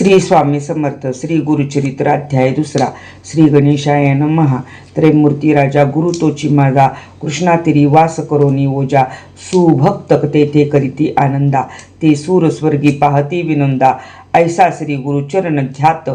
श्री स्वामी समर्थ. श्री गुरुचरित्र अध्याय 2. श्री गणेशाय नमः. त्रैमूर्ती राजा गुरु तोची माझा, कृष्णातिरी वास करोनी ओजा. सुभक्त तेथे करीती आनंदा, ते सूर स्वर्गी पाहती विनोंदा. ऐसा श्री गुरुचरण ध्यात,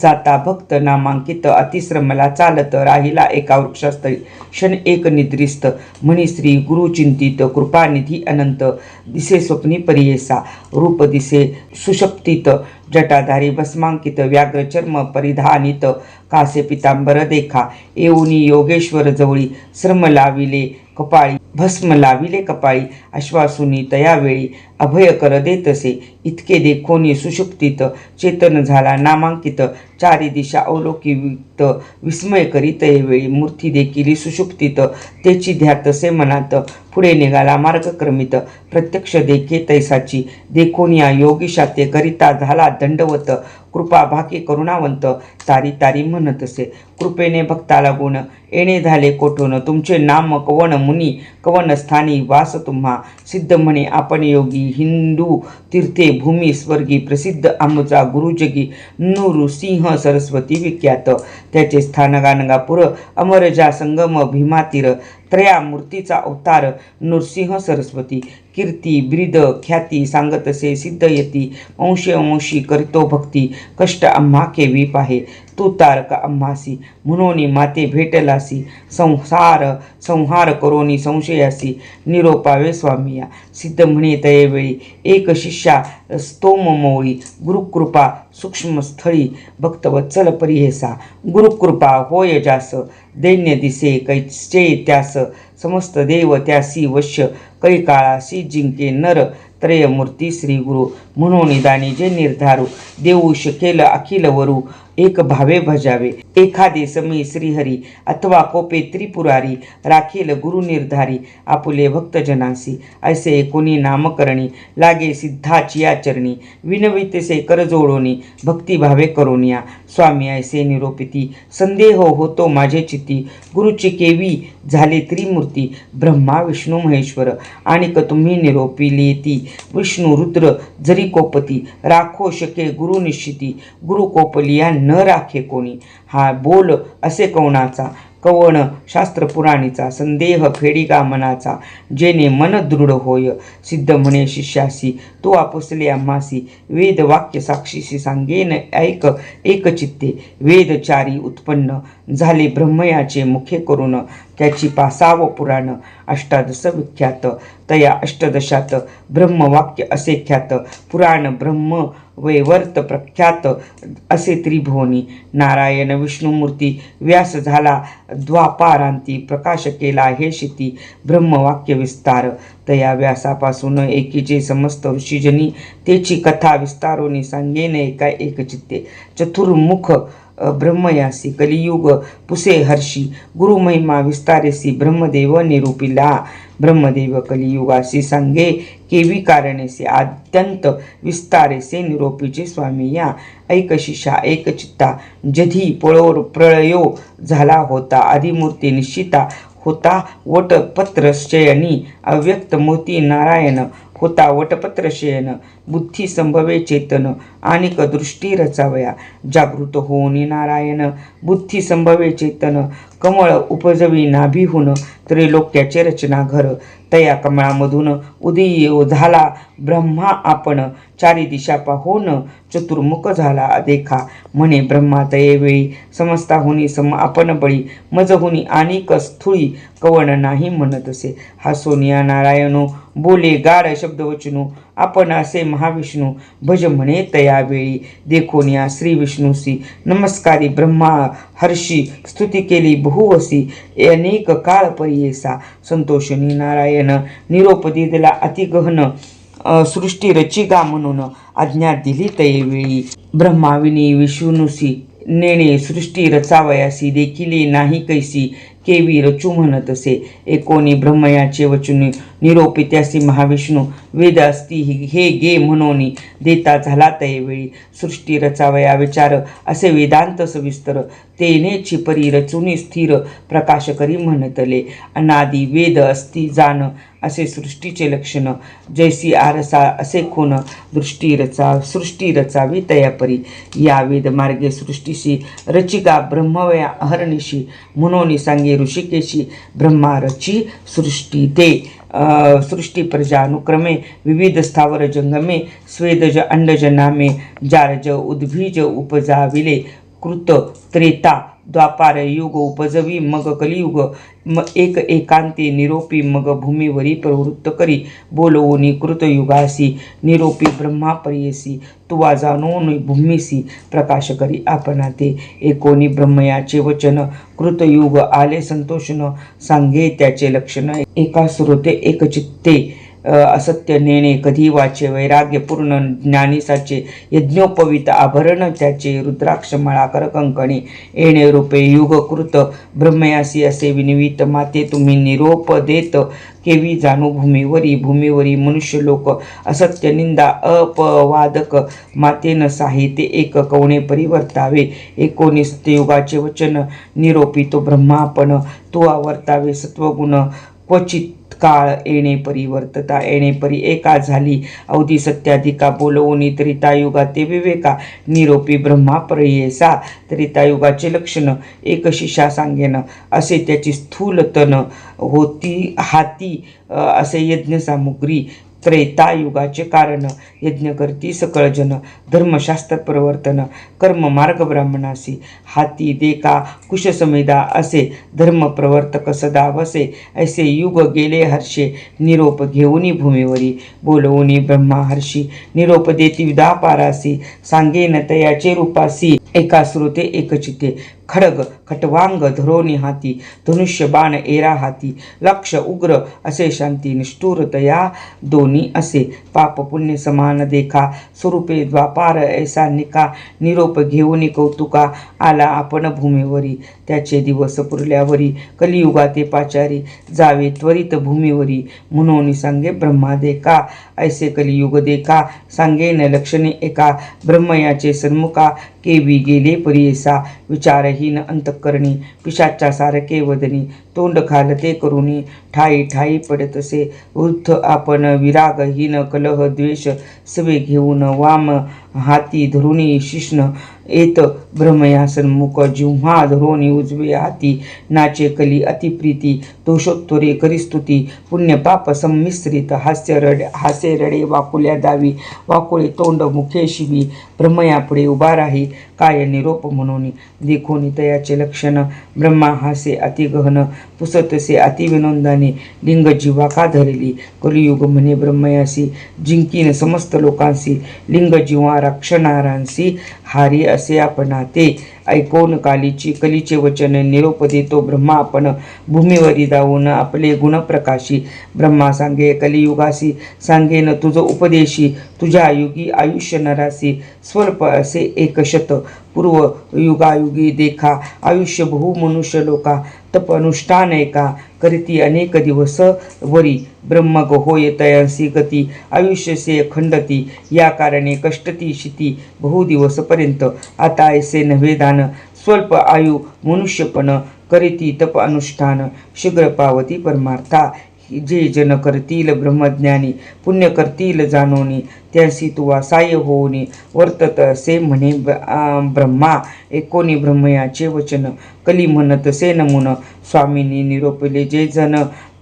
जाता भक्त नामांकित. अतिश्रमला चालत, राहिला एका वृक्षास्थळी. क्षण एक निद्रिस्त, म्हणी श्री गुरु चिंतित. कृपानिधी अनंत, दिसे स्वप्नी परियेसा. रूप दिसे सुषप्तित, जटाधारी भस्मांकित. व्याघ्र चर्म परिधानित, कासे पितांबर देखा. येऊनी योगेश्वर जवळी, श्रम लाविले कपाळी. भस्म लाविले कपाळी, अश्वासुनी तयावेळी. अभय कर देतसे, इतके देखोनी सुषुप्तीत. चेतन झाला नामांकित, चारी दिशा अवलोकित. विस्मय करीत वेळी, मूर्ती देखील सुषुप्तीत. तेची ध्यातसे मनात, पुढे निघाला मार्गक्रमित. प्रत्यक्ष देखे तैसाची, देखोनिया योगीशा. ते करिता झाला दंडवत. कृपा भाकी करुणावंत, तारी तारी म्हणतसे. कृपेने भक्ताला गुण, येणे झाले कोठून. तुमचे नाम कवन मुनी, कवन स्थानी वास तुम्हा. सिद्ध म्हणे आपण योगी, हिंदू तीर्थे भूमी स्वर्गी. प्रसिद्ध आमचा गुरुजगी, नृसिंह सरस्वती विख्यात. त्याचे स्थान गाणगापूर, अमरजा संगम भीमातीर. त्रया मूर्तीचा अवतार, नृसिंह सरस्वती. कीर्ती ब्रीद ख्याती, सांगतसे सिद्ध येती. अंशी करितो भक्ती, कष्ट आम्हा केवी पाहे. तू तारक आम्हासी, म्हणून माते भेटलासी. संहार करोनी संशयासी, निरोपावे स्वामिया. सिद्ध म्हणे तयेवेळी, एक शिष्या स्तोम मोळी. गुरुकृपा सूक्ष्म स्थळी, भक्तवत्सल परिहेसा. गुरुकृपा होय जास, दैन्य दिसे कैचे त्यास. समस्त देव त्यासी वश्य, कै काळासी जिंके नर. त्रयमूर्ती श्री गुरु, म्हणून दानी जे निर्धारू. देऊ शकेल अखिल वरू, एक भावे भजावे. एखादे समी श्रीहरी, अथवा कोपे त्रिपुरारी. राखील गुरु निर्धारी, आपुले भक्तजनासी. ऐसे कोणी नामकरणी, लागे सिद्धाची आचरणी. विनवितसे कर जोडोनी, भक्तिभावे करोनिया. स्वामी ऐसे निरोपिती, संदेह होतो माझे चित्ती. गुरुची केवी झाले त्रिमूर्ती, ब्रह्मा विष्णू महेश्वर. आणिक तुम्ही निरोपिली ती, विष्णू रुद्र जरी कोपती. राखो शके गुरु निश्चिती, गुरु कोपलिया न राखे कोणी. हा बोल असे कवनाचा, कवण शास्त्र पुराणीचा. संदेह फेडिगा मनाचा, जेने मन दृढ होय. सिद्ध म्हणे शिष्यासी, तू आपुसले आम्हासी. वेद वाक्य साक्षीशी सांगेन ऐक एक चित्ते. वेद चारी उत्पन्न झाले ब्रह्मयाचे मुखे करून. त्याची पासाव पुराण अष्टादश विख्यात. तया अष्टदशात ब्रह्मवाक्य असे ख्यात. पुराण ब्रह्म वैवर्त प्रख्यात, असे त्रिभुवनी. नारायण विष्णुमूर्ती, व्यास झाला द्वापारांती. प्रकाश केला हे शिती, ब्रह्मवाक्य विस्तार. तया व्यासापासून एकीचे समस्त ऋषीजनी. तेची कथा विस्तारोनी सांगेन एका एक चित्ते. चतुर्मुख ब्रह्मयासी, कलियुग पुसे हर्षी. गुरुमहिमा विस्तारेसी, ब्रह्मदेव निरूपिला. ब्रह्मदेव कलियुगासी, सांगे केवी कारणेसे. आद्यंत विस्तारेसे, निरोपीचे स्वामी या. ऐक शिषा एक चित्ता, जधी पळोर प्रळयो झाला होता. आदिमूर्ती निश्चिता होता वटपत्रशयनी. अव्यक्त मूर्ती नारायण होता वटपत्रशयन. बुद्धी संभवे चेतन, आणिक दृष्टी रचावया. जागृत होऊनी नारायण, बुद्धी संभवे चेतन. कमळ उपजवी नाभीहून, त्रैलोक्याचे रचना घर. तया कमळामधून उदय झाला ब्रह्मा आपण. चारी दिशा पाहून चतुर्मुख झाला देखा. म्हणे ब्रह्मा तयेवेळी, समस्ताहुनी सम आपण बळी. मजहुनी आणिक स्थूळी, कवण नाही म्हणतसे. हा सोनिया नारायणो, बोले गाढ शब्दवचनो. आपण असे महाविष्णू, भज म्हणे तयावेळी. देखोनिया श्री विष्णूसी, नमस्कारी ब्रह्मा हर्षी. स्तुती केली बहुवसी, अनेक काळ परियेसा. संतोषणी नारायण, निरोप दिला अतिगहन. सृष्टी रचिगा म्हणून, आज्ञा दिली तयेवेळी. ब्रह्माविनी विष्णुसी, नेणे सृष्टी रचावयासी. देखिले नाही कैसी, केवी रचू म्हणत असे. एकोणी ब्रह्मयाचे वचून निरोपी त्यासी महाविष्णू वेद असती हे गे म्हणून देता झाला तयवेळी. सृष्टी रचावया विचार असे वेदांत सविस्तर तेनेची परी रचुनी स्थिर प्रकाश करी म्हणतले. अनादी वेद असती जाण असे सृष्टीचे लक्षण जैसी आरसा असे खून सृष्टी रचावी तयापरी. या वेदमार्गे सृष्टीशी रचिका ब्रह्मवया अहर्निशी म्हणून सांगे ऋषिकेशी ब्रह्मा रची सृष्टी ते. सृष्टी प्रजानुक्रमे विविध स्थावर जंगमे स्वेदज अंडज नामे जारज उद्भिज उपजाविले. कृत त्रेता द्वापार युग उपजवी मग कलियुग एक एकांती निरोपी मग भूमीवरी प्रवृत्त करी. बोलवोनी कृतयुगासी निरोपी ब्रह्मा परियसी तुवा जाणून भूमीसी प्रकाश करी आपणा ते. एकोणी ब्रह्मयाचे वचन कृतयुग आले संतोषन सांगे त्याचे लक्षण. एका श्रोते एक चित्ते असत्य नेणे कधी वाचे वैराग्य पूर्ण ज्ञानीसाचे यज्ञोपवित आभरण त्याचे रुद्राक्ष मळाकर कंकणे येणे रूपे युगकृत ब्रह्मयासी असे विनिवित माते तुम्ही निरोप देत केवी जाणू भूमीवरी मनुष्य लोक असत्य निंदा अपवादक मातेन साहित्य एक कवणे परिवर्तावे. 19 युगाचे वचन निरोपी तो ब्रह्मापण तो आवर्तावे सत्वगुण क्वचित काळ येणे परिवर्तता येणे परी एका झाली अवधी सत्याधिका. बोलवोनी त्रेतायुगा ते विवेका निरोपी ब्रह्मा प्रयेसा. त्रेतायुगाचे लक्षण एक शिषा सांगेन असे त्याची स्थूल तन होती हाती असे यज्ञ सामुग्री. त्रेतायुगाचे कारण यज्ञ करती सकळ जन धर्मशास्त्र प्रवर्तन कर्म मार्ग ब्राह्मणासी. हाती देखा कुशसमेदा असे धर्म प्रवर्तक सदा वसे. ऐसे युग गेले हर्षे निरोप घेऊनी भूमीवरी. बोलवूनी ब्रह्मा हर्षी निरोप देती द्वापारासी सांगेन तयाचे रूपासी. एका श्रोते एक चिते खडग खटवांग धरोनी हाती धनुष्य बाण एरा हाती. लक्ष उग्र असे शांती निष्ठुरतया दोन्ही असे. पाप पुण्य समान देखा स्वरूपे द्वापार ऐसा निका. निरोप घेऊनी कौतुका आला आपण भूमीवरी. त्याचे दिवस पुरल्यावरी कलियुगा ते पाचारी जावे त्वरित भूमीवरी. म्हणून सांगे ब्रह्मा देखा ऐसे कलियुग देखा. सांगेन लक्षणे एका ब्रह्मयाचे सन्मुखा केवी गेले परियसा. विचारहीन अंतःकरणी पिशाच्या सारखे वदनी तोंड खालते करुणी ठाई ठाई पडतसे. वृद्ध आपण विरागहीन कलह द्वेष सवे घेऊन वाम हाती धरुणी शिष्ण येत ब्रह्मया सन्मुख. जिव्हा धरोनी उजवे हाती नाचे कली अतिप्रीती. दोषोत्तरे करिस्तुती पुण्य पाप संमिश्रित. हास्य रडे वाकुल्या दावी वाकुळे तोंड मुखे शिवी. ब्रह्मया पुढे उभा राही काय निरोप म्हणून देखोनी तयाचे लक्षण. ब्रह्मा हासे अतिगहन पुसतसे अतिविनोंदाने लिंग जीवा का धरली. कलियुग म्हणे ब्रह्मयासी जिंकीन समस्त लोकांसी. लिंग जीवा रक्षणारांसी हारी असे आपणा ते. ऐकून कलीचे वचन निरोप देतो ब्रह्मा आपण भूमीवरी जाऊन आपले गुण प्रकाशी. ब्रह्मा सांगे कलियुगासी सांगेन तुझ उपदेशी. तुझ्या युगी आयुष्य नरासी स्वल्प असे 100 पूर्व युगायुगी देखा. आयुष्य बहु मनुष्य लोका तप अनुष्ठान एका करीती अनेक दिवस वरी. ब्रह्मग होय तयांसी गती आयुष्य से खंडती. या कारणे कष्टती शिती बहु दिवसपर्यंत. आता ऐसे नव्हे दान स्वल्प आयु मनुष्यपण करीती तप अनुष्ठान शीघ्र पावती परमार्था. जे जन करतील ब्रह्मज्ञानी पुण्य करतील जाणोनी त्यासी तुवा साय होऊनी वर्तत असे म्हणे ब्रह्मा. एकोणी ब्रह्मयाचे वचन कली म्हणत से नमुन. स्वामींनी निरोपले जे जन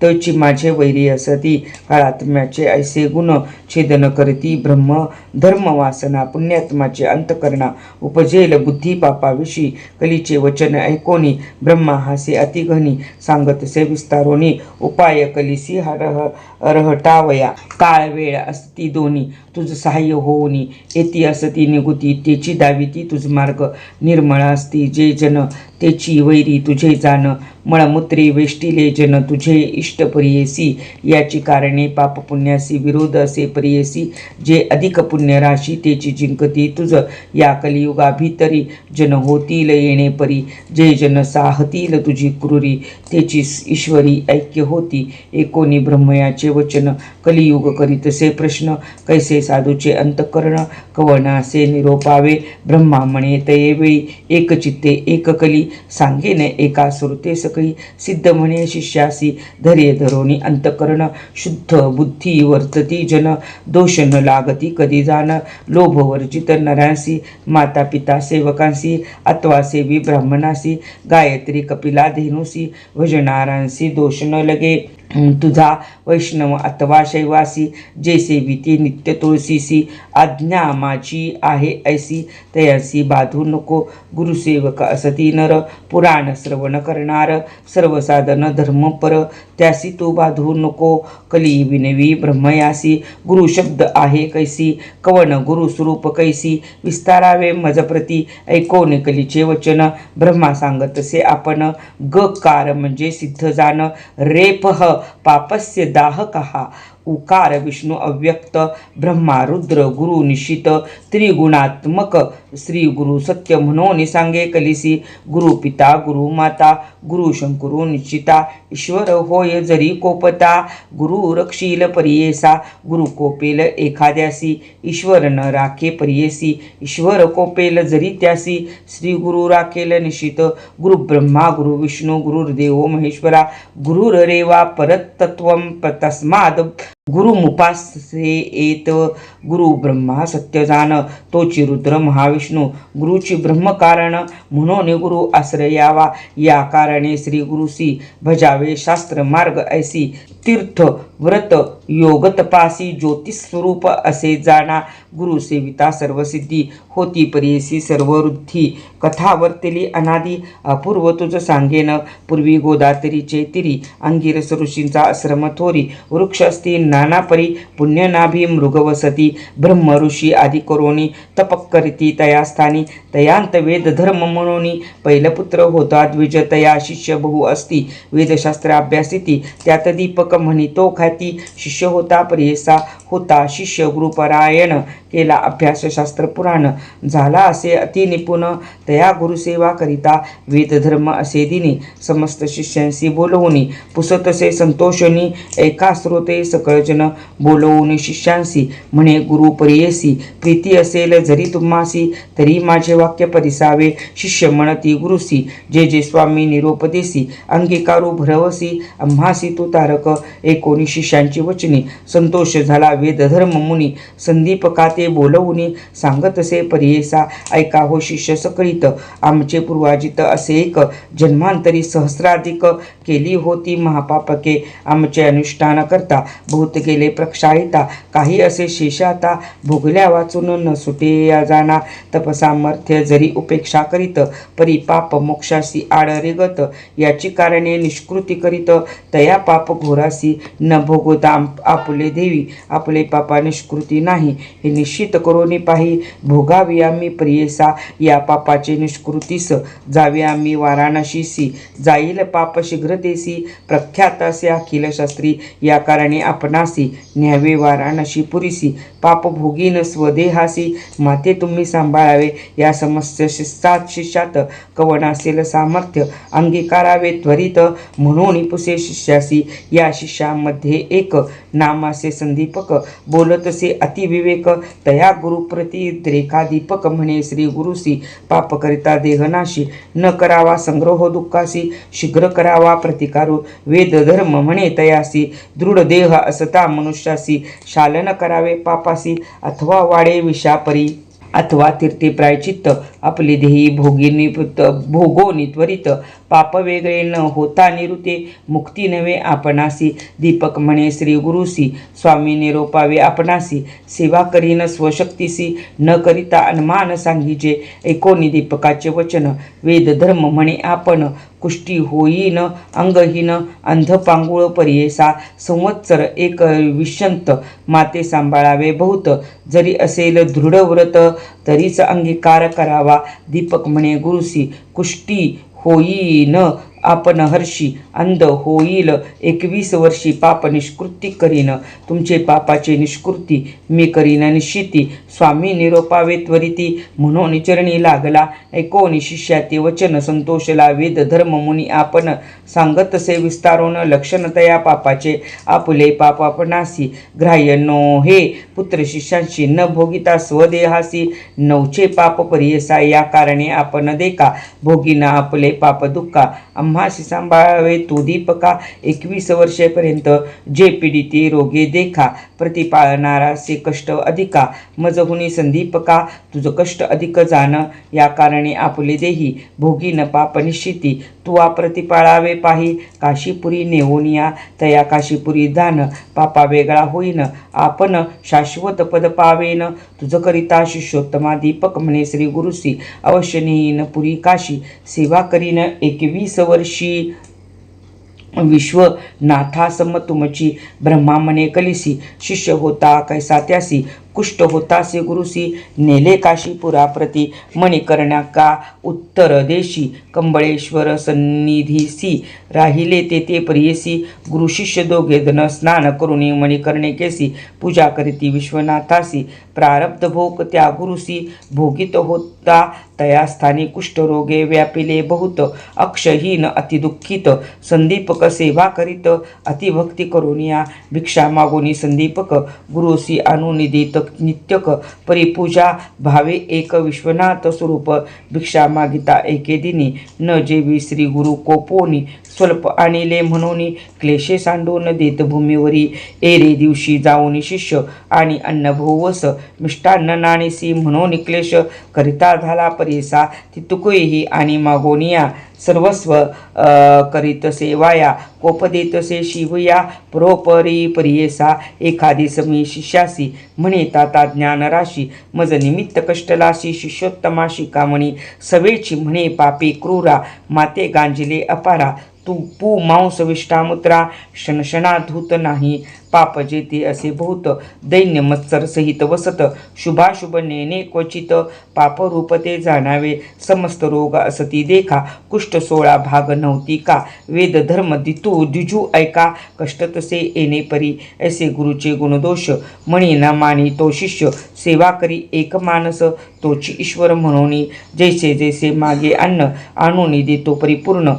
तची माझे वैरी असती. काळात्म्याचे ऐसे गुण छेदन करती ब्रह्म धर्म वासना. पुण्यात्माचे अंतकरणा उपजेल बुद्धी पापाविषयी. कलीचे वचन ऐकोनी ब्रह्मा हासे अतिघनी सांगत से विस्तारोनी. उपाय कलिसी रहटावया काळ वेळ असती दोन्ही. तुझ सहाय्य होऊनी येती असती निगुती. तेची दाविती तुझ मार्ग निर्मळ असती. जे जन तेची वैरी तुझे जाण मळमूत्री वेष्टिले जन तुझे इष्ट परियेसी, याची कारणे पापपुण्यासी विरोध असे परियेसी, जे अधिक पुण्य राशी तेची जिंकती तुझ, या कलियुगा भीतरी जन होतील येणे परी, जे जन साहतील तुझी क्रूरी, तेची ईश्वरी ऐक्य होती, एकोणी ब्रह्मयाचे वचन, कलियुग करीतसे प्रश्न, कैसे साधूचे अंतकरण, कवनासे निरोपावे, ब्रह्मा म्हणे तये वेळी, एक चित्ते एक कली, सांगेन एका सुरते सकळी, सिद्ध म्हणे शिष्यासी, धैर्य धरोनी अंतकरण, शुद्ध बुद्धी वर्तती जन, दोष न लागती कधी जाण, लोभ वर्जित नरांसी, माता पिता सेवकांसी, अथवा सेवी ब्राह्मणासी, गायत्री कपिला धेनुसी, भजनारांसी दोष न लगे, तुझा वैष्णव अथवा शैवासी, जे सेविती नित्य तुळशीसी, आज्ञा माझी आहे ऐसी, तयासी बाधू नको, गुरुसेवक असती नर, पुराण श्रवण करणार, सर्व साधन धर्मपर, त्यासी तू बाधू नको, कली विनवी ब्रह्मयासी, गुरु शब्द आहे कैसी, कवन गुरु स्वरूप कैसी, विस्तारावे मजप्रती, ऐकोन कलीचे वचन, ब्रह्मा सांगतसे आपण, गकार म्हणजे सिद्ध जाण, रेपह पापस्य दाहकहा, उकार विष्णू अव्यक्त, ब्रह्मा रुद्र गुरु निश्चित, त्रिगुणात्मक श्री गुरु सत्य म्हणून सांगे कलिसी, गुरु पिता गुरु माता, गुरु शंकरू निश्चिता, ईश्वर होय जरी कोपता, गुरु रक्षील परियेसा, गुरु कोपेल एखाद्यासी, ईश्वर न राखे परियेसी, ईश्वर कोपेल जरी त्यासी, श्री गुरु राखेल निश्चित, गुरु ब्रह्मा गुरु विष्णू गुरुर्देवो महेश्वरा, गुरुरेवा परतत्वं तस्माद गुरुमुपासेत, गुरु ब्रह्मा सत्य जाण, तोची रुद्र महाविष्णू, गुरुची ब्रह्मकारण, म्हणून गुरु आश्रयावा, या कारणे श्री गुरुसी, भजावे शास्त्र मार्ग ऐसी, तीर्थ व्रत योग तपासी, ज्योतिस्वरूप असे जाणा, गुरु सेविता सर्वसिद्धी, होती परियेसी सर्व वृद्धी, कथा वर्तेली अनादी, अपूर्व तुझ सांगेन, पूर्वी गोदातरीचे तिरी, अंगिरस ऋषींचा आश्रम थोरी, वृक्ष असती नाना परी, पुण्य नाभी मृगवसती, ब्रह्म ऋषी आदी करोनी, तपक करीती तया स्थानी, तयांत वेद धर्म म्हणूनी, पैलपुत्र होता द्विज, तया शिष्य बहु असती, वेदशास्त्र अभ्यासिती, त्यात दीपक म्हणितो ख्याती, शिष्य होता परियेसा, होता शिष्य गुरुपरायण, केला अभ्यास शास्त्र पुराण, झाला असे अति निपुण, तया गुरुसेवा करिता, वेदधर्म असे दिनी, समस्त शिष्यांशी बोलवूनी, पुसतसे संतोषणी, एका श्रोते सकळजन, बोलवून शिष्यांशी, म्हणे गुरु परियेसी, प्रीती असेल जरी तुम्हासी, तरी माझे वाक्य परिसावे, शिष्य म्हणती गुरुसी, जे जे स्वामी निरोपदेसी, अंगीकारू भरवसी, आम्हासी तू तारक, एकोणी शिष्यांची वचनी, संतोष झाला वेदधर्म मुनी, संदीपकाते बोलवूनी, सांगतसे परियेसा, ऐका हो शिष्य सकळीत, आमचे पूर्वाजित असे एक, जन्मांतरी सहस्राधिक, केली होती महापापके, आमचे अनुष्ठान करता, बहुत गेले प्रक्षाळिता, काही असे शेषाता, भोगल्या वाचून न सुटे या जाना, तपसामर्थ्य जरी उपेक्षा करीत, परिपाप मोक्षासी आड रेगत, याची कारणे निष्कृती करीत, तया पाप घोरासी, न भोगता आपुले देवी, आपले पापा निष्कृती नाही, हे निश्चित करोनी पाही, भोगावी आम्ही प्रियेसा, या पापाचे निष्कृतीस, जावे आम्ही वाराणसीसी, जाईल पाप शीघ्रतेसी, प्रख्यात असे अखिल शास्त्री, या कारणे आपणासी, न्यावे वाराणसी पुरीसी, पाप भोगीन स्वदेहासी, माते तुम्ही सांभाळावे, या समस्त शिष्यात कवन असेल सामर्थ्य, अंगीकारावे त्वरित, म्हणून पुसे शिष्यासी, या शिष्यामध्ये एक, नामासे संदीपक, बोलतसे अतिविवेक, तया गुरुप्रती रेखादीपक, म्हणे श्री गुरुसी, पाप करिता देहनाशी, न करावा संग्रह दुःखासी, शीघ्र करावा प्रतिकारू, वेद धर्म म्हणे तयासी, दृढ देह असता मनुष्यासी, शालन करावे पापासी, अथवा वाडे विषापरी, अथवा तीर्थे प्रायचित्त, आपले देही भोगोनी त्वरित, पाप वेगळे न होता निरुते, मुक्ती नव्हे आपणासी, दीपक म्हणे श्री गुरुसी, स्वामी निरोपावे आपणासी, सेवा करीन स्वशक्तीसी, न करिता अनुमान सांगीजे, एकोणी दीपकाचे वचन, वेद धर्म म्हणे आपण, कुष्टी होईन अंगहीन, अंध पांगुळ परियेसा, संवत्सर एक विषंत, माते सांभाळावे बहुत, जरी असेल दृढ व्रत, तरीच अंगीकार करावा, दीपक म्हणे गुरुसी, कुष्टी होईन आपण हर्षी अंध होईल 21 वर्षी पाप निष्कृती करीन तुमचे पापाचे निष्कृती मी करीन निश्चिती स्वामी निरोपावे त्वरिती म्हणून चरणी लागला ऐकोनी शिष्याती वचन संतोषला वेद धर्म मुनी आपण सांगत से विस्तारोन लक्षण तया पापाचे आपुले पाप आपणासी ग्राह्य नो हे पुत्र शिष्यांशी न भोगिता स्वदेहासी नवचे पाप परियसा या कारणे आपण देखा भोगिना आपले पाप दुःखा आम्हासी सांभाळावे तू दीपका 21 वर्षेपर्यंत जे पीडिते रोगे देखा प्रतिपाळणारा से कष्ट अधिका मजहुनी संदीपका तुझ कष्ट अधिक जाण या कारणे आपले देही भोगीन पाप निश्चिती तुवा प्रतिपाळावे पाही काशीपुरी नेवोनिया तया काशीपुरी दान पापा वेगळा होईन आपण शाश्वत पद पावेन तुझ करिता शिष्योत्तमा दीपक म्हणे श्री गुरुसी अवश्य नेईन पुरी काशी सेवा करीन 21 वर्षी विश्वनाथासम तुमची ब्रह्मा म्हणे कलिसी शिष्य होता कैसा त्यासी कुष्ठ होतासे गुरुसी नेले काशीपुरा प्रति मणिकर्ण्या का उत्तर देशी कंबळेश्वर सन्निधीसी राहिले तेथे प्रियसी गुरु शिष्य दोघे जण स्नान करुणी मणिकर्णे केसी पूजा करीती विश्वनाथासी प्रारब्ध भोग त्या गुरुसी भोगित होता तया स्थानी कुष्ठरोगे व्यापिले बहुत अक्षहीन अतिदुःखित संदीपक सेवा करीत अतिभक्ती करुनिया भिक्षा मागोनी संदीपक गुरुसी अनुनिदित नित्यक परिपूजा भावे एक विश्वनाथ स्वरूप भिक्षा मागिता एके दिनी न जेवी श्री गुरु कोपोनी स्वल्प आणिले म्हणून क्लेशे सांडून देत भूमीवरी एरे दिवशी जाऊन शिष्य आणि अन्न भोवस मिष्टान्न नाणीसी म्हणून क्लेश करिता झाला परिसा तितुकही आणि मागोनिया सर्वस्व करीत सेवाया कोप देतसे शिवया प्रोपरी परियेसा एखादी समी शिष्यासी म्हणे ताता ज्ञानराशी मज निमित्त कष्टलाशी शिष्योत्तमा शिकामणी सवेची म्हणे पापी क्रूरा माते गांजिले अपारा तू पू मांस विष्टामुत्रा क्षणक्षणाधूत नाही पाप जेते असे बहुत दैन्य मत्सर सहित वसत शुभाशुभ नेने क्वचित पाप रूपते जाणावे समस्त रोग असती देखा कुष्ठ 16 भाग नव्हती का वेद धर्म दितू द्विजू ऐका कष्ट तसे येणे परी ऐसे गुरुचे गुणदोष म्हणी ना मानी तो शिष्य सेवा करी एक मानस तोची ईश्वर म्हणून जैसे जैसे मागे अन्न आणून देतो परिपूर्ण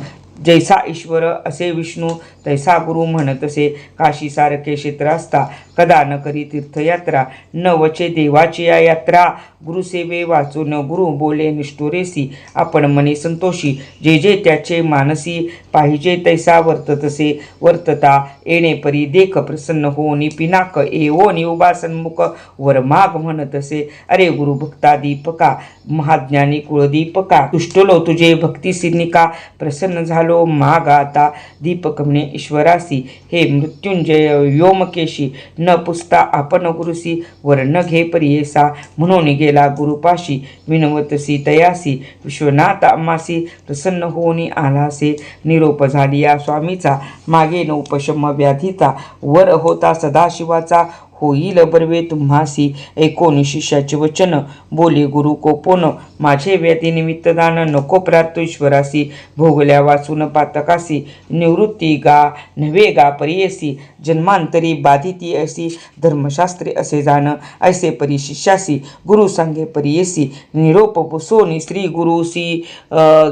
जैसा ईश्वर असे विष्णू तैसा गुरु म्हणतसे काशी सारखे क्षेत्र असता कदा न करी तीर्थयात्रा न वचे देवाची या यात्रा गुरुसेवे वाचून गुरु बोले निष्ठुरेसी आपण मने संतोषी जे जे त्याचे मानसी पाहिजे तैसा वर्ततसे वर्तता येणे परी देख प्रसन्न होनी पिनाक एवोनी उभा सन्मुख वरमाग म्हणतसे अरे गुरु भक्ता दीपका महाज्ञानी कुळदीपका तुष्टलो तुझे भक्ती सिनिका प्रसन्न झालो माग आता दीपक म्हणे ईश्वरासी हे मृत्युंजय व्योमकेशी न पुसता आपण गुरुसी वर न घे परियेसा म्हणून गेला गुरुपाशी विनवतसी तयासी विश्वनाथ आम्हासी प्रसन्न होऊन आलासे निरोप झाली या स्वामीचा मागे न उपशम व्याधीचा वर होता सदाशिवाचा होईल बर्वे तुम्हासी ऐकोनी शिष्याचे वचन बोले गुरु कोपोन माझे व्याधी निमित्त दान नको प्रार्थो ईश्वरासी भोगल्या वाचून पातकासी निवृत्ती गा नव्हे गा परियसी जन्मांतरी बाधिती असी धर्मशास्त्रे असे जाण ऐसे परी शिष्यासी गुरु सांगे परियसी निरोप पुसोनी श्री गुरुसी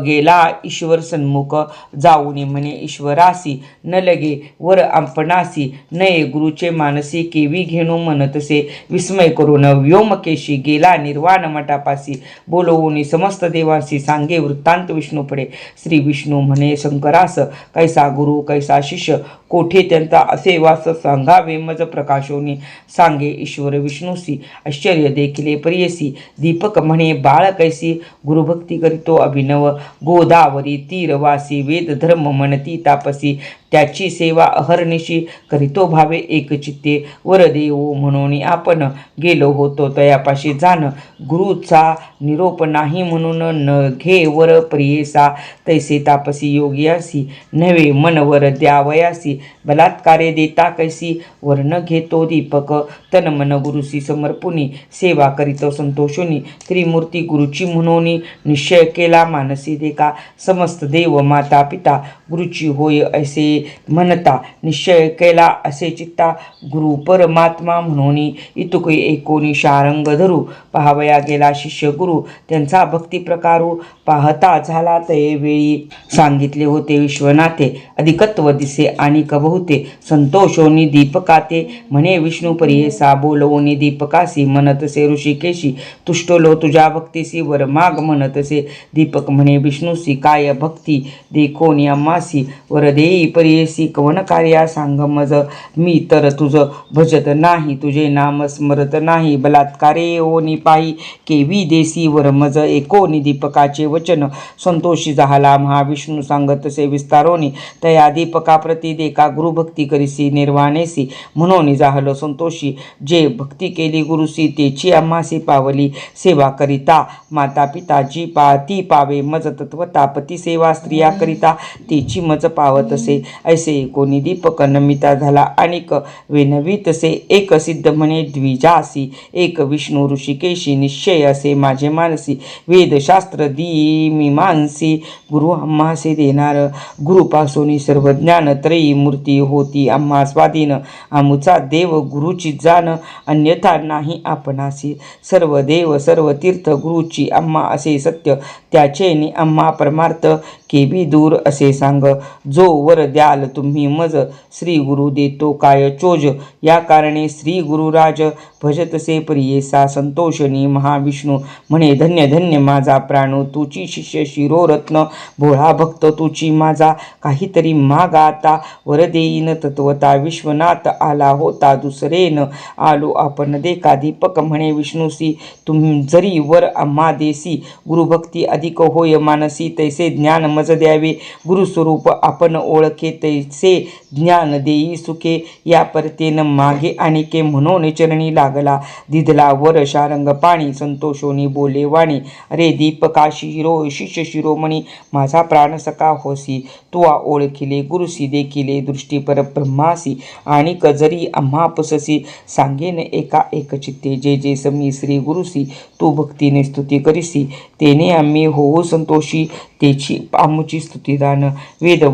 गेला ईश्वर सन्मुख जाऊनी म्हणे ईश्वरासी न लगे वर आपणासी नये गुरुचे मानसी केवी घेणू म्हणतसे विस्मय करून व्योमकेशी गेला निर्वाण मठापासी बोलवून समस्त देवांसी सांगे वृत्तांत विष्णू पडे श्री विष्णू म्हणे शंकरास कैसा गुरु कैसा शिष्य कोठे त्यांचा असे वास सांगावे मज प्रकाशोनी सांगे ईश्वर विष्णूसी आश्चर्य देखिले परियसी दीपक म्हणे बाळ कैसी गुरुभक्ती करितो अभिनव गोदावरी तीरवासी वेद धर्म म्हणती तापसी त्याची सेवा अहर्निशी करीतो भावे एकचित्ते वरदेवो म्हणून आपण गेलो होतो तयापाशी जाण गुरुचा निरोप नाही म्हणून न घे वर प्रियेसा तैसे तापसी योगियासी नव्हे मन वर द्यावयासी बलात्कारे देता कैसी वर्ण घेतो दीपक तन मन गुरुसी समर्पुनी सेवा करीतो संतोषुनी त्रिमूर्ती गुरुची म्हणून निश्चय केला मानसी देखा समस्त देव माता पिता गुरुची होय असे म्हणता निश्चय केला असे चित्ता गुरु परमात्मा म्हणून इतुक एकोणी शारंग धरू पाहावया गेला शिष्य गुरु त्यांचा भक्ती प्रकारू पाहता झाला ते वेळी सांगितले होते विश्वनाथे अधिकत्व दिसे आणि कबहुते संतोषोनी दीपकाते म्हणे विष्णू परियेसा बोलवोनी दीपकासी म्हणतसे ऋषिकेशी तुष्टलो तुझ्या भक्तीसी वर माग म्हणतसे दीपक म्हणे विष्णूसी काय भक्ती देखोनी अम्मासी वर देई परियेसी कवन कार्या सांग मज मी तर तुझ भजत नाही तुझे नाम स्मरत नाही बलात्कारे ओनी पायी केवी देसी वर मज एकोनी दीपकाचे वचन संतोषी झाला महाविष्णू सांगतसे विस्तारोनी तया दीपका प्रती देखा गुरुभक्ती करीसी निर्वाणेसी म्हणून जाहलो संतोषी जे भक्ती केली गुरुसी तेची आम्हासी पावली सेवा करिता माता पिता जी ती पावे मज तत्वता पती सेवा स्त्रिया करिता तेची मज पावतसे ऐसे कोणी दीपक नमिता झाला अनेक वेनवीतसे एक सिद्ध म्हणे द्विजासी एक विष्णू ऋषिकेशी निश्चय असे माझे मानसी वेदशास्त्र दी मीमांसी गुरु आम्हासे देणार गुरुपासोनी सर्व ज्ञान त्रयी मूर्ती होती आम्हा स्वाधीन आमुचा देव गुरुची जाण अन्यथा नाही आपणासी सर्व देव सर्व तीर्थ गुरुची आम्हा असे सत्य त्याचेनी आम्हा परमार्थ केबी दूर असे सांग जो वर द्याल तुम्ही मज श्री गुरु देतो काय चोज या कारणे श्री गुरुराज भजतसे प्रियेसा संतोषनी महाविष्णू म्हणे धन्य धन्य माझा प्राणो तुची शिष्य शिरोरत्न भोळा भक्त तुची माझा काहीतरी मागा आता वर देईन तत्वता विश्वनाथ आला होता दुसरेन आलो आपण देखा दीपक म्हणे विष्णूसी तुम्ही जरी वर आम्हा देसी गुरुभक्ती अधिक होय मानसी तैसे ज्ञान मज द्यावे गुरुस्वरूप आपण ओळखे तैसे ज्ञान देई सुखे या परतेन मागे आणिके म्हणून चरणी लागला दिधला वर शारंग पाणी संतोषोनी बोले वाणी अरे दीपका शिरो शिष्य शिरोमणी माझा प्राण सका होसी तुआ ओळखिले गुरुसी देखिले दृष्टी परब्रह्मासी आणि कजरी आम्हा पुससी सांगेन एका एक चित्ते जे जे समी श्री गुरुसी तू भक्तीने स्तुती करीसी तेने आम्ही होऊ संतोषी तेची आमुची स्तुतिदान वेद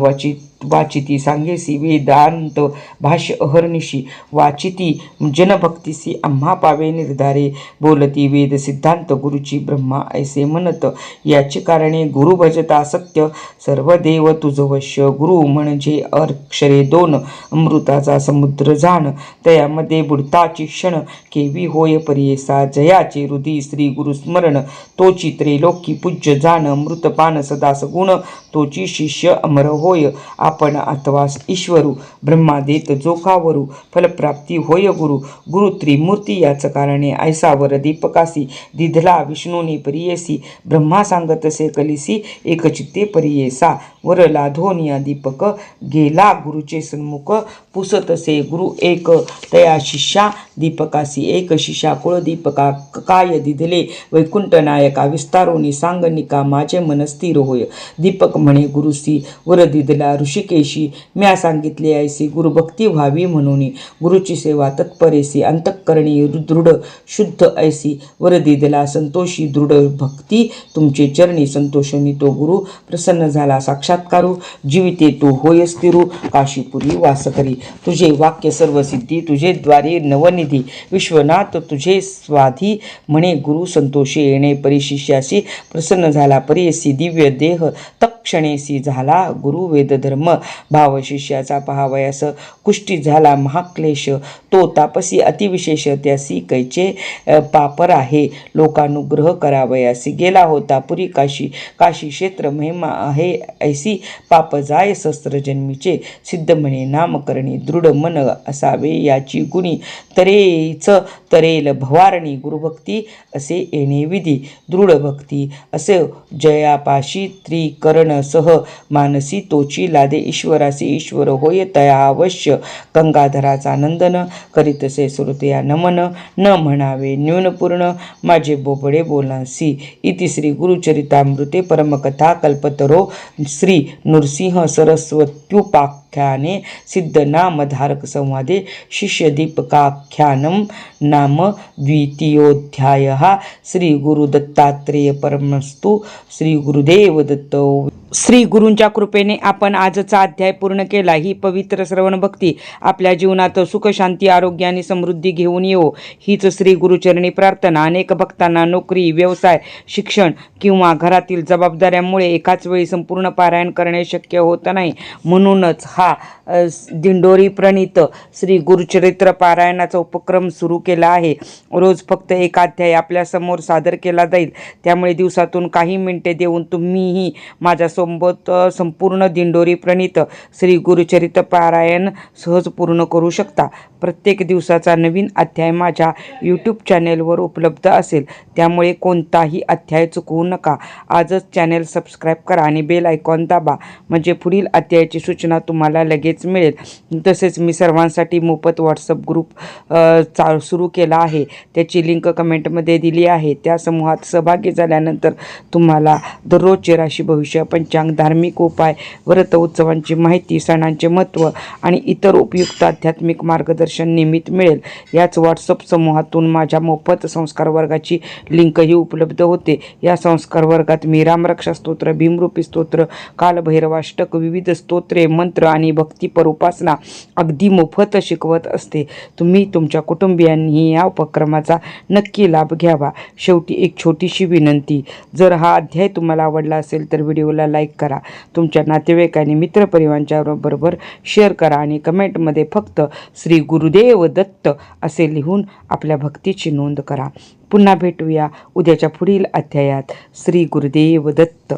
वाचिती सांगेसी वेदांत भाष्य अहर्निशी वाचिती जनभक्तीसी आम्हा पावे निर्धारे बोलती वेद सिद्धांत गुरुची ब्रह्मा ऐसे म्हणत याचे कारणे गुरु भजता सत्य सर्व देव तुझ वश्य गुरु म्हणजे अक्षरे दोन अमृताचा समुद्र जाण तयामध्ये बुडताची क्षण केवी होय परियेसा जयाचे हृदय श्री गुरु स्मरण तोची त्रैलोकी पूज्य जाण अमृतपान सदा सगुण तोची शिष्य अमर होय आपण अथवा ईश्वरू ब्रह्मा देत जोखावरू फलप्राप्ती होय गुरु गुरु त्रिमूर्ती याच कारणे ऐसावर दीपकासी दिधला विष्णूनी परियेसी ब्रह्मा सांगतसे कलिसी एकचित्ते परियेसा वर लाधोनिया दीपक गेला गुरुचे सन्मुख पुसतसे गुरु एक तया शिष्या दीपकासी एक शिष्या कुळ दीपका काय दिधले वैकुंठ नायका विस्तारोनी सांगनिका माझे मन स्थिर होय दीपक म्हणे गुरुसी वर दिधला ऋषिकेशी म्या सांगितले ऐसी गुरुभक्ती व्हावी म्हणून गुरुची सेवा तत्परेसी अंतःकरणी दृढ शुद्ध ऐसी वर दिधला संतोषी दृढ भक्ती तुमचे चरणी संतोषणी तो गुरु प्रसन्न झाला साक्षात्कारू जीविते तू होय स्थिरू काशीपुरी वास करी तुझे वाक्य सर्व सिद्धी तुझे द्वारे नवनिधी विश्वनाथ तुझे स्वाधी म्हणे गुरु संतोषी येणे परिशिष्याशी प्रसन्न झाला परियसी दिव्य देह तक्षणेसी झाला गुरु वेद धर्म भाव शिष्याचा पहावयास कुष्टी झाला महाक्लेश तो तापसी अतिविशेष त्यासी कैचे पापर आहे लोकानुग्रह करावयासी गेला होता पुरी काशी काशी क्षेत्र महिमा आहे ऐसी पाप जाय सहस्त्र जन्मीचे सिद्ध म्हणे नामकरणी दृढ मन असावे याची गुणी तरेच तरेल भवारणी गुरुभक्ती असे येणे विधी दृढ भक्ती भक्ती असे जयापाशी त्रिकरण सह मानसी तोची लादे ईश्वरासी ईश्वर होय तया अवश्य गंगाधराचा नंदन करीतसे श्रुतया नमन न म्हणावे न्यूनपूर्ण माझे बोबडे बोलांसी इति श्री गुरुचरितामृते परमकथा कल्पतरो श्री नृसिंह सरस्वत्युपाख्याने सिद्धनामधारक संवादे शिष्यदीपकाख्यानं नाम द्वितीयोऽध्यायः श्री गुरुदत्तात्रेय परमस्तु श्री गुरुदेव दत्त. श्री गुरूंच्या कृपेने आपण आजचा अध्याय पूर्ण केला. ही पवित्र श्रवण भक्ती आपल्या जीवनात सुख शांती आरोग्य आणि समृद्धी घेऊन येवो हीच श्री गुरुचरणी प्रार्थना. अनेक भक्तांना नोकरी व्यवसाय शिक्षण किंवा घरातील जबाबदाऱ्यांमुळे एकाच वेळी संपूर्ण पारायण करणे शक्य होत नाही. म्हणूनच हा दिंडोरी प्रणीत श्री गुरुचरित्र पारायणाचा उपक्रम सुरू केला आहे. रोज फक्त एक अध्याय आपल्या समोर सादर केला जाईल. त्यामुळे दिवसातून काही मिनिटे देऊन तुम्हीही माझ्यासोबत संपूर्ण दिंडोरी प्रणीत श्री गुरुचरित्र पारायण सहज पूर्ण करू शकता. प्रत्येक दिवसाचा नवीन अध्याय माझ्या यूट्यूब चॅनेलवर उपलब्ध असेल. त्यामुळे कोणताही अध्याय चुकवू नका. आजच चॅनेल सबस्क्राईब करा आणि बेल आयकॉन दाबा म्हणजे पुढील अध्यायाची सूचना तुम्हाला लगेच मिळेल. तसेच मी सर्वांसाठी मोफत व्हॉट्सअप ग्रुप सुरू केला आहे. त्याची लिंक कमेंटमध्ये दिली आहे. त्या समूहात सहभागी झाल्यानंतर तुम्हाला दररोजचे राशी भविष्य पंचांग धार्मिक उपाय व्रत उत्सवांची माहिती सणांचे महत्त्व आणि इतर उपयुक्त आध्यात्मिक मार्गदर्शन नियमित मिळेल. याच व्हॉट्सअप समूहातून माझ्या मोफत संस्कार वर्गाची लिंकही उपलब्ध होते. या संस्कार वर्गात मी रामरक्षा स्तोत्र भीमरूपी स्तोत्र कालभैरवाष्टक विविध स्तोत्रे मंत्र आणि भक्तिपर उपासना अगदी मोफत शिकवत असते. तुम्ही तुमच्या कुटुंबियांनीही या उपक्रमाचा नक्की लाभ घ्यावा. शेवटी एक छोटीशी विनंती, जर हा अध्याय तुम्हाला आवडला असेल तर व्हिडिओला लाईक करा. तुमच्या नातेवाईक आणि मित्रपरिवारांच्या बरोबर शेअर करा आणि कमेंटमध्ये फक्त श्री गुरुदेव दत्त असे लिहून आपल्या भक्तीची नोंद करा. पुन्हा भेटूया उद्याच्या पुढील अध्यायात. श्री गुरुदेव दत्त.